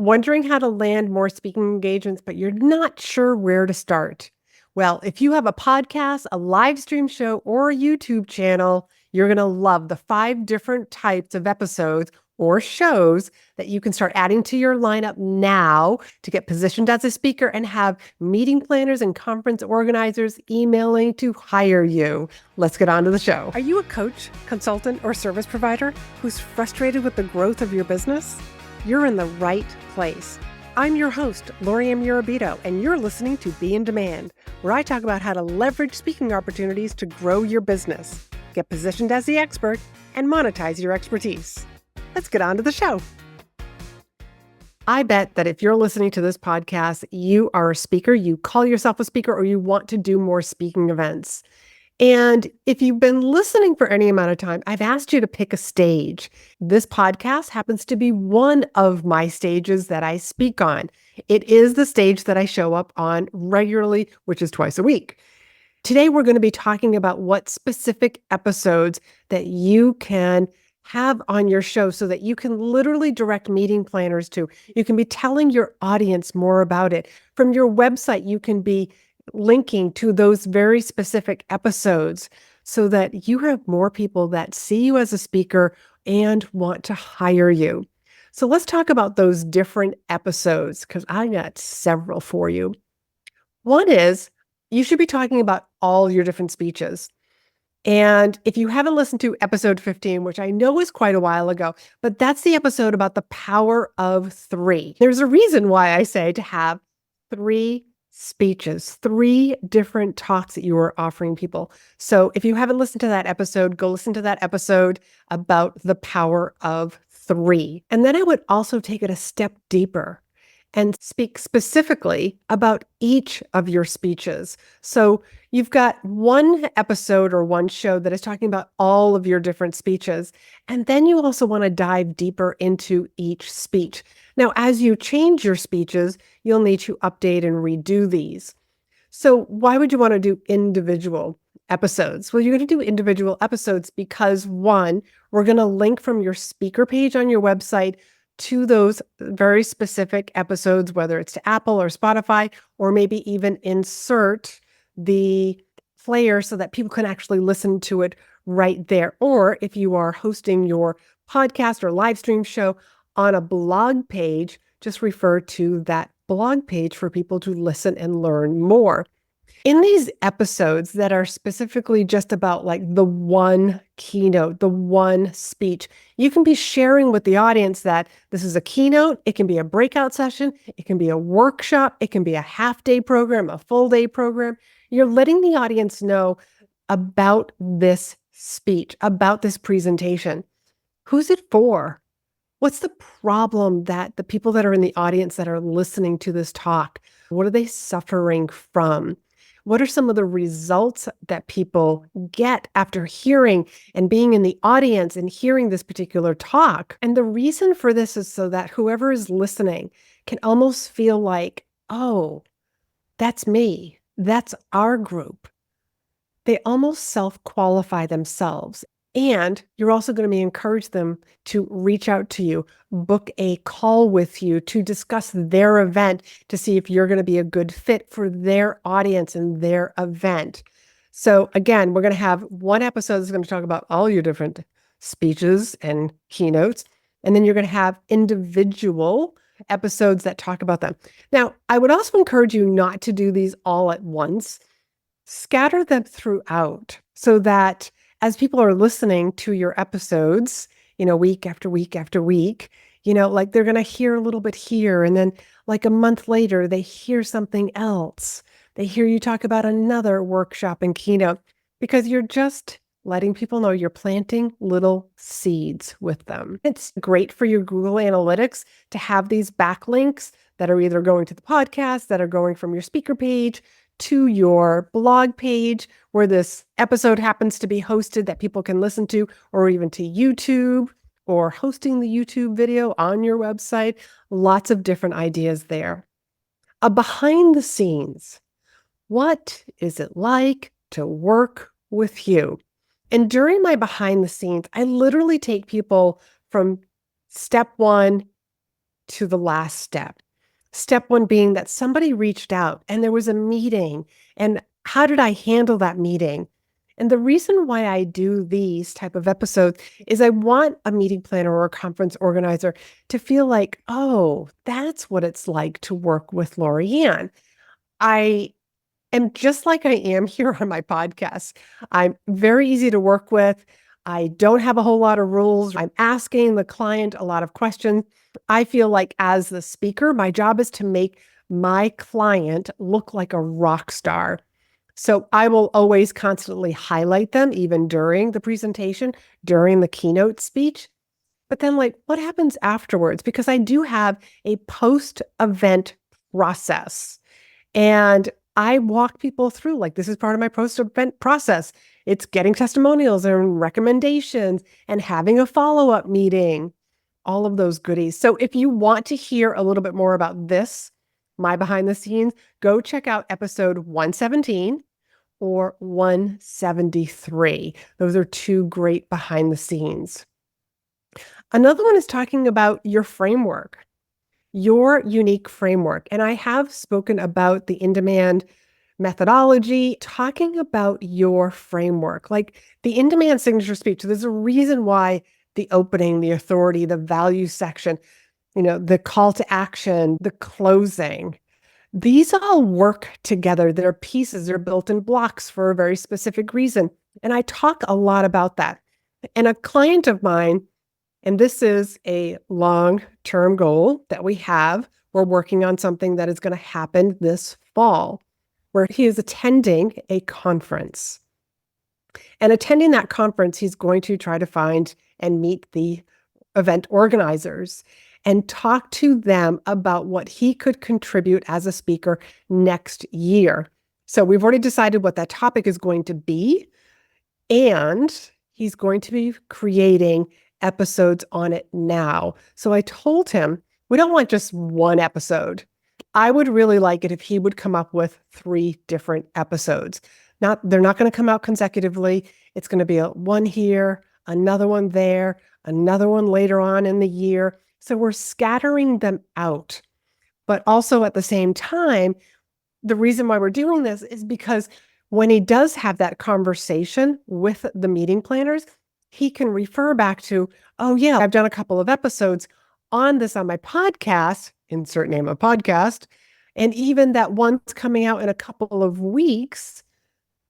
Wondering how to land more speaking engagements, but you're not sure where to start? Well, if you have a podcast, a live stream show, or a YouTube channel, you're going to love the 5 different types of episodes or shows that you can start adding to your lineup now to get positioned as a speaker and have meeting planners and conference organizers emailing to hire you. Let's get on to the show. Are you a coach, consultant, or service provider who's frustrated with the growth of your business? You're in the right place. I'm your host, Laurie-Ann, and you're listening to Be in Demand, where I talk about how to leverage speaking opportunities to grow your business, get positioned as the expert, and monetize your expertise. Let's get on to the show. I bet that if you're listening to this podcast, you are a speaker, you call yourself a speaker, or you want to do more speaking events. And if you've been listening for any amount of time, I've asked you to pick a stage. This podcast happens to be one of my stages that I speak on. It is the stage that I show up on regularly, which is twice a week. Today, we're going to be talking about what specific episodes that you can have on your show so that you can literally direct meeting planners to. You can be telling your audience more about it. From your website, you can be linking to those very specific episodes so that you have more people that see you as a speaker and want to hire you. So let's talk about those different episodes because I got several for you. One is you should be talking about all your different speeches. And if you haven't listened to episode 15, which I know is quite a while ago, but that's the episode about the power of 3. There's a reason why I say to have 3 speeches, 3 different talks that you are offering people. So if you haven't listened to that episode, go listen to that episode about the power of 3. And then I would also take it a step deeper and speak specifically about each of your speeches. So you've got one episode or one show that is talking about all of your different speeches. And then you also want to dive deeper into each speech. Now, as you change your speeches, you'll need to update and redo these. So why would you want to do individual episodes? Well, you're going to do individual episodes because, one, we're going to link from your speaker page on your website to those very specific episodes, whether it's to Apple or Spotify, or maybe even insert the player so that people can actually listen to it right there. Or if you are hosting your podcast or live stream show on a blog page, just refer to that blog page for people to listen and learn more. In these episodes that are specifically just about like the one keynote, the one speech, you can be sharing with the audience that this is a keynote, it can be a breakout session, it can be a workshop, it can be a half-day program, a full-day program. You're letting the audience know about this speech, about this presentation. Who's it for? What's the problem that the people that are in the audience that are listening to this talk, what are they suffering from? What are some of the results that people get after hearing and being in the audience and hearing this particular talk? And the reason for this is so that whoever is listening can almost feel like, oh, that's me. That's our group. They almost self-qualify themselves. And you're also going to encourage them to reach out to you, book a call with you to discuss their event to see if you're going to be a good fit for their audience and their event. So again, we're going to have one episode that's going to talk about all your different speeches and keynotes. And then you're going to have individual episodes that talk about them. Now, I would also encourage you not to do these all at once. Scatter them throughout so that as people are listening to your episodes, week after week after week, like they're going to hear a little bit here. And then like a month later, they hear something else. They hear you talk about another workshop and keynote because you're just letting people know you're planting little seeds with them. It's great for your Google Analytics to have these backlinks that are either going to the podcast, that are going from your speaker page to your blog page where this episode happens to be hosted that people can listen to, or even to YouTube, or hosting the YouTube video on your website. Lots of different ideas there. A behind the scenes. What is it like to work with you? And during my behind the scenes, I literally take people from step 1 to the last step. Step one being that somebody reached out and there was a meeting. And how did I handle that meeting? And the reason why I do these type of episodes is I want a meeting planner or a conference organizer to feel like, oh, that's what it's like to work with Laurie-Ann. I am just like I am here on my podcast. I'm very easy to work with. I don't have a whole lot of rules. I'm asking the client a lot of questions. I feel like as the speaker, my job is to make my client look like a rock star. So I will always constantly highlight them, even during the presentation, during the keynote speech. But then, like, what happens afterwards? Because I do have a post-event process. And I walk people through, like, this is part of my post-event process. It's getting testimonials and recommendations and having a follow-up meeting, all of those goodies. So if you want to hear a little bit more about this, my behind the scenes, go check out episode 117 or 173. Those are two great behind the scenes. Another one is talking about your framework, your unique framework. And I have spoken about the in-demand methodology, talking about your framework, like the in-demand signature speech. So there's a reason why the opening, the authority, the value section, the call to action, the closing, these all work together. They're pieces, they're built in blocks for a very specific reason. And I talk a lot about that. And a client of mine, and this is a long-term goal that we have, we're working on something that is going to happen this fall, where he is attending a conference. And attending that conference, he's going to try to find and meet the event organizers and talk to them about what he could contribute as a speaker next year. So we've already decided what that topic is going to be, and he's going to be creating episodes on it now. So I told him, we don't want just one episode. I would really like it if he would come up with 3 different episodes. They're not going to come out consecutively. It's going to be one here, another one there, another one later on in the year. So we're scattering them out. But also at the same time, the reason why we're doing this is because when he does have that conversation with the meeting planners, he can refer back to, oh yeah, I've done a couple of episodes on this on my podcast, insert name of podcast, and even that one's coming out in a couple of weeks,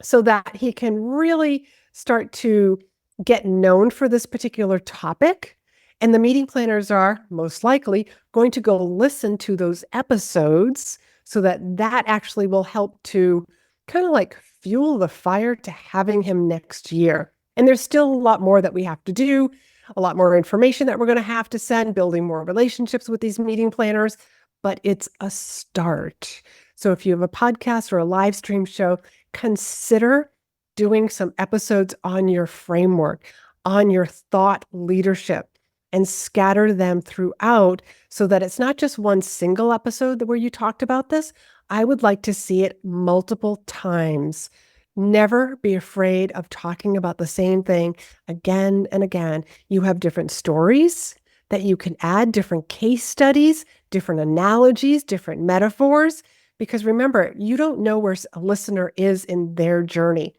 so that he can really start to get known for this particular topic. And the meeting planners are most likely going to go listen to those episodes so that actually will help to kind of like fuel the fire to having him next year. And there's still a lot more that we have to do, a lot more information that we're going to have to send, building more relationships with these meeting planners, but it's a start. So if you have a podcast or a live stream show, consider doing some episodes on your framework, on your thought leadership, and scatter them throughout so that it's not just one single episode where you talked about this. I would like to see it multiple times. Never be afraid of talking about the same thing again and again. You have different stories that you can add, different case studies, different analogies, different metaphors, because remember, you don't know where a listener is in their journey.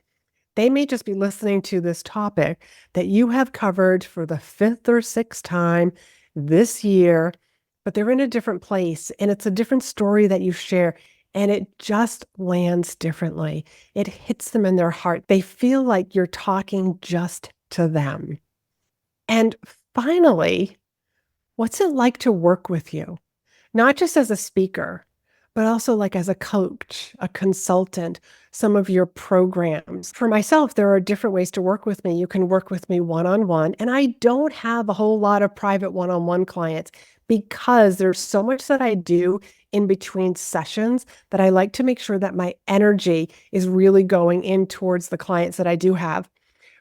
They may just be listening to this topic that you have covered for the 5th or 6th time this year, but they're in a different place and it's a different story that you share, and it just lands differently. It hits them in their heart. They feel like you're talking just to them. And finally, what's it like to work with you? Not just as a speaker, but also like as a coach, a consultant, some of your programs. For myself, there are different ways to work with me. You can work with me one-on-one, and I don't have a whole lot of private one-on-one clients because there's so much that I do in between sessions that I like to make sure that my energy is really going in towards the clients that I do have.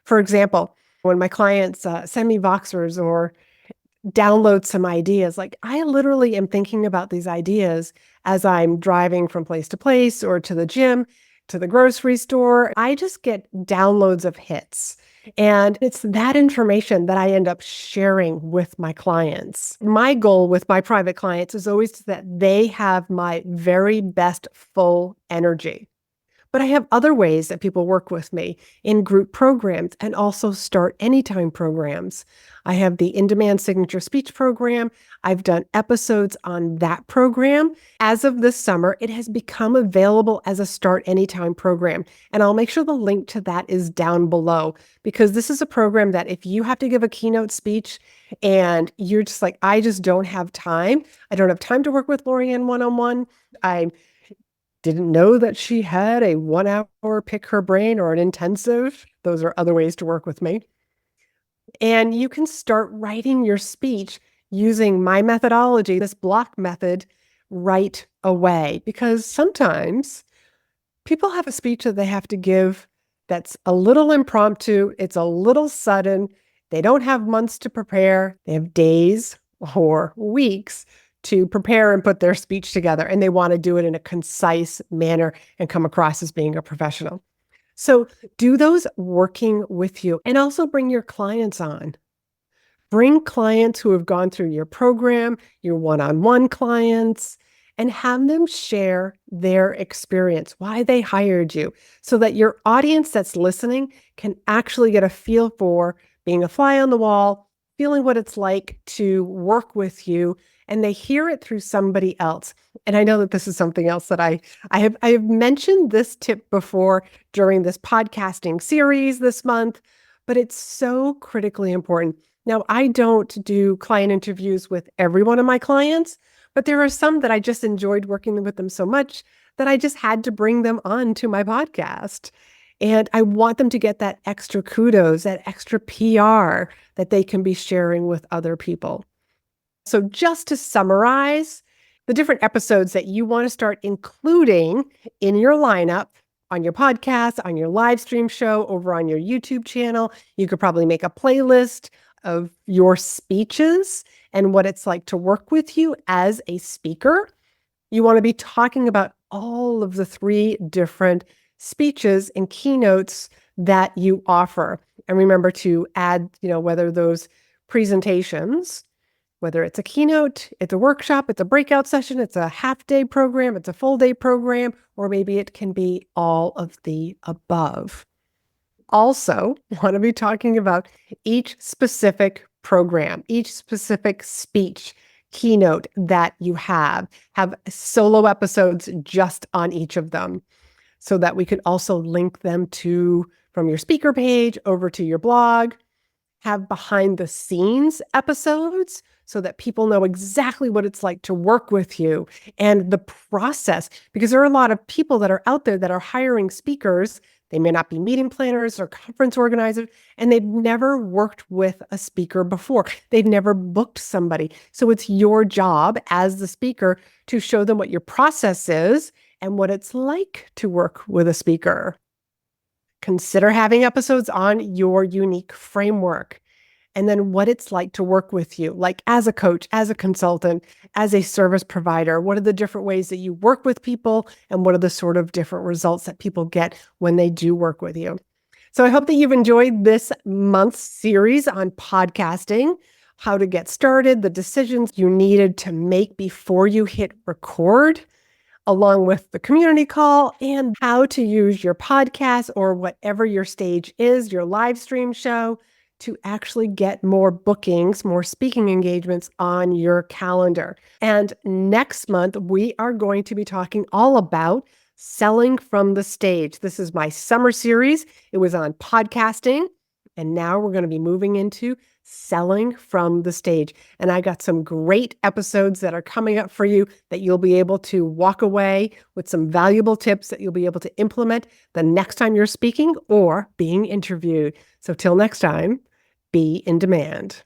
For example, when my clients send me Voxers or download some ideas. Like, I literally am thinking about these ideas as I'm driving from place to place or to the gym, to the grocery store. I just get downloads of hits. And it's that information that I end up sharing with my clients. My goal with my private clients is always that they have my very best full energy. But I have other ways that people work with me in group programs and also start anytime programs. I have the in-demand signature speech program. I've done episodes on that program. As of this summer, it has become available as a start anytime program. And I'll make sure the link to that is down below because this is a program that if you have to give a keynote speech and you're just like, I just don't have time. I don't have time to work with Laurie-Ann one-on-one. I didn't know that she had a 1 hour pick her brain or an intensive. Those are other ways to work with me. And you can start writing your speech using my methodology, this block method, right away. Because sometimes people have a speech that they have to give that's a little impromptu, it's a little sudden. They don't have months to prepare, they have days or weeks to prepare and put their speech together, and they want to do it in a concise manner and come across as being a professional. So do those working with you and also bring your clients on. Bring clients who have gone through your program, your one-on-one clients, and have them share their experience, why they hired you, so that your audience that's listening can actually get a feel for being a fly on the wall, feeling what it's like to work with you, and they hear it through somebody else. And I know that this is something else that I have mentioned this tip before during this podcasting series this month, but it's so critically important. Now, I don't do client interviews with every one of my clients, but there are some that I just enjoyed working with them so much that I just had to bring them on to my podcast. And I want them to get that extra kudos, that extra PR that they can be sharing with other people. So just to summarize, the different episodes that you want to start including in your lineup on your podcast, on your live stream show, over on your YouTube channel. You could probably make a playlist of your speeches and what it's like to work with you as a speaker. You want to be talking about all of the 3 different speeches and keynotes that you offer. And remember to add, whether those presentations, whether it's a keynote, it's a workshop, it's a breakout session, it's a half-day program, it's a full-day program, or maybe it can be all of the above. Also, want to be talking about each specific program, each specific speech, keynote that you have solo episodes just on each of them so that we could also link them to from your speaker page over to your blog, have behind the scenes episodes so that people know exactly what it's like to work with you and the process, because there are a lot of people that are out there that are hiring speakers. They may not be meeting planners or conference organizers, and they've never worked with a speaker before. They've never booked somebody. So it's your job as the speaker to show them what your process is and what it's like to work with a speaker. Consider having episodes on your unique framework and then what it's like to work with you, like as a coach, as a consultant, as a service provider. What are the different ways that you work with people and what are the sort of different results that people get when they do work with you? So I hope that you've enjoyed this month's series on podcasting, how to get started, the decisions you needed to make before you hit record, along with the community call and how to use your podcast or whatever your stage is, your live stream show, to actually get more bookings, more speaking engagements on your calendar. And next month, we are going to be talking all about selling from the stage. This is my summer series. It was on podcasting. And now we're going to be moving into selling from the stage. And I got some great episodes that are coming up for you that you'll be able to walk away with some valuable tips that you'll be able to implement the next time you're speaking or being interviewed. So till next time, be in demand.